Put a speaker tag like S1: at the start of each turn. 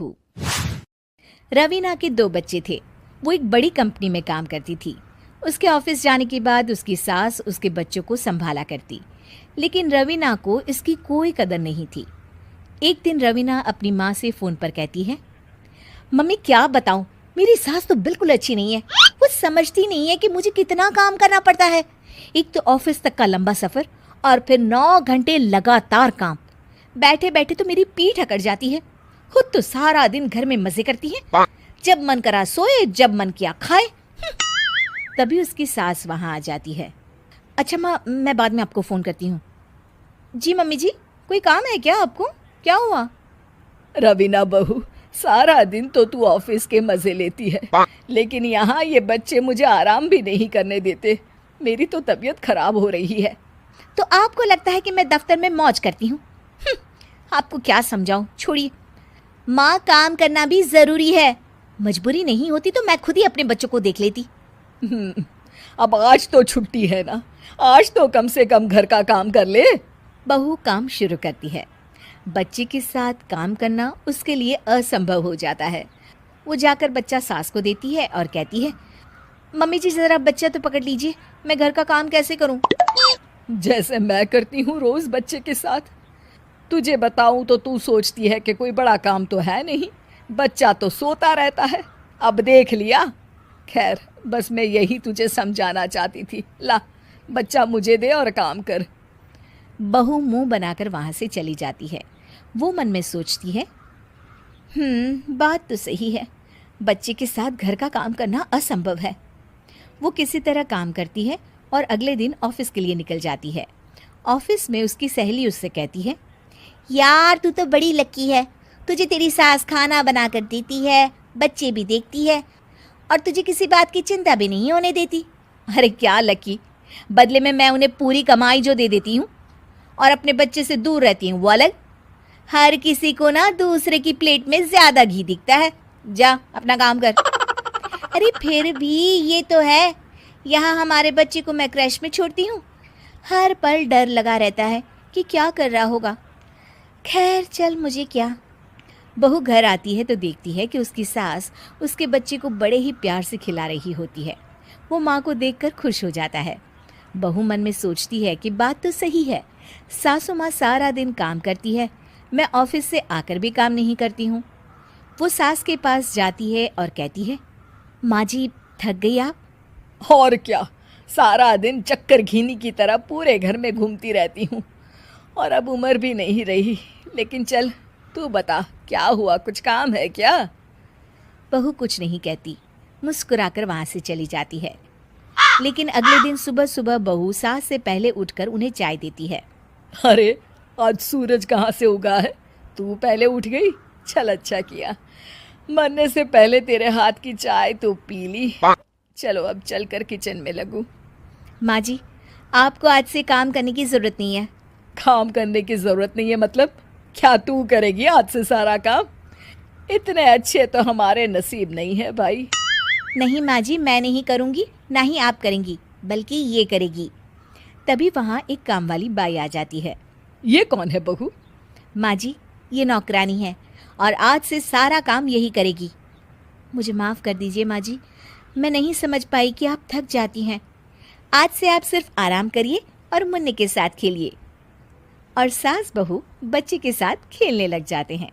S1: बहू। रवीना के 2 बच्चे थे। वो एक बड़ी कंपनी में काम करती थी। उसके ऑफिस जाने के बाद उसकी सास उसके बच्चों को संभाला करती, लेकिन रवीना को इसकी कोई कदर नहीं थी। एक दिन रवीना अपनी माँ से फ़ोन पर कहती है, मम्मी क्या बताऊं, मेरी सास तो बिल्कुल अच्छी नहीं है। वो समझती नहीं है कि मुझे कितना काम करना पड़ता है। एक तो ऑफिस तक का लंबा सफ़र और फिर 9 घंटे लगातार काम। बैठे बैठे तो मेरी पीठ अकड़ जाती है। खुद तो सारा दिन घर में मजे करती है, जब मन करा सोए, जब मन किया खाए। तभी उसकी सास वहां आ जाती है। अच्छा माँ, मैं बाद में आपको फ़ोन करती हूँ। जी मम्मी जी, कोई काम है क्या आपको? क्या हुआ?
S2: रवीना बहू, सारा दिन तो तू ऑफिस के मजे लेती है, लेकिन यहाँ ये बच्चे मुझे आराम भी नहीं करने देते। मेरी तो तबीयत खराब हो रही है।
S1: तो आपको लगता है कि मैं दफ्तर में मौज करती हूँ? आपको क्या समझाऊं, छोड़िए। माँ, काम करना भी ज़रूरी है। मजबूरी नहीं होती तो मैं खुद ही अपने बच्चों को देख लेती।
S2: अब आज तो छुट्टी है ना, आज तो कम से कम घर का काम कर ले।
S1: बहू काम शुरू करती है। बच्चे के साथ काम करना उसके लिए असंभव हो जाता है। वो जाकर बच्चा सास को देती है और कहती है, मम्मी जी ज़रा बच्चा तो पकड़ लीजिए, मैं घर का काम कैसे करूं?
S2: जैसे मैं करती हूँ रोज बच्चे के साथ। तुझे बताऊं तो तू सोचती है कि कोई बड़ा काम तो है नहीं, बच्चा तो सोता रहता है। अब देख लिया। खैर, बस मैं यही तुझे समझाना चाहती थी। ला, बच्चा मुझे दे और काम कर।
S1: बहू मुंह बनाकर वहां से चली जाती है। वो मन में सोचती है, बात तो सही है, बच्चे के साथ घर का काम करना असंभव है। वो किसी तरह काम करती है और अगले दिन ऑफिस के लिए निकल जाती है। ऑफिस में उसकी सहेली उससे कहती है, यार तू तो बड़ी लकी है, तुझे तेरी सास खाना बना कर देती है, बच्चे भी देखती है और तुझे किसी बात की चिंता भी नहीं होने देती। अरे क्या लकी, बदले में मैं उन्हें पूरी कमाई जो दे देती हूँ और अपने बच्चे से दूर रहती हूँ वो अलग। हर किसी को ना दूसरे की प्लेट में ज्यादा घी दिखता है। जा अपना काम कर। अरे फिर भी ये तो है, यहाँ हमारे बच्चे को मैं क्रैश में छोड़ती हूँ, हर पल डर लगा रहता है कि क्या कर रहा होगा। खैर चल, मुझे क्या। बहू घर आती है तो देखती है कि उसकी सास उसके बच्चे को बड़े ही प्यार से खिला रही होती है। वो माँ को देखकर खुश हो जाता है। बहू मन में सोचती है कि बात तो सही है, सासू माँ सारा दिन काम करती है, मैं ऑफिस से आकर भी काम नहीं करती हूँ। वो सास के पास जाती है और कहती है, माँ जी थक गई आप?
S2: और क्या, सारा दिन चक्कर घीनी की तरह पूरे घर में घूमती रहती हूँ और अब उम्र भी नहीं रही। लेकिन चल तू बता, क्या हुआ, कुछ काम है क्या?
S1: बहू कुछ नहीं कहती, मुस्कुराकर वहाँ से चली जाती है। लेकिन अगले दिन सुबह सुबह बहू सास से पहले उठकर उन्हें चाय देती है।
S2: अरे आज सूरज कहाँ से उगा है, तू पहले उठ गई। चल अच्छा किया, मरने से पहले तेरे हाथ की चाय तो पी ली। चलो अब चलकर किचन में लगूं।
S1: माँ जी, आपको आज से काम करने की ज़रूरत नहीं है।
S2: काम करने की ज़रूरत नहीं है मतलब? क्या तू करेगी आज से सारा काम? इतने अच्छे तो हमारे नसीब नहीं है भाई।
S1: नहीं माँ जी, मैं नहीं करूँगी, ना ही आप करेंगी, बल्कि ये करेगी। तभी वहाँ एक काम वाली बाई आ जाती है।
S2: ये कौन है बहू?
S1: माँ जी, ये नौकरानी है और आज से सारा काम यही करेगी। मुझे माफ़ कर दीजिए माँ जी, मैं नहीं समझ पाई कि आप थक जाती हैं। आज से आप सिर्फ आराम करिए और मुन्ने के साथ खेलिए। और सास बहू बच्चे के साथ खेलने लग जाते हैं।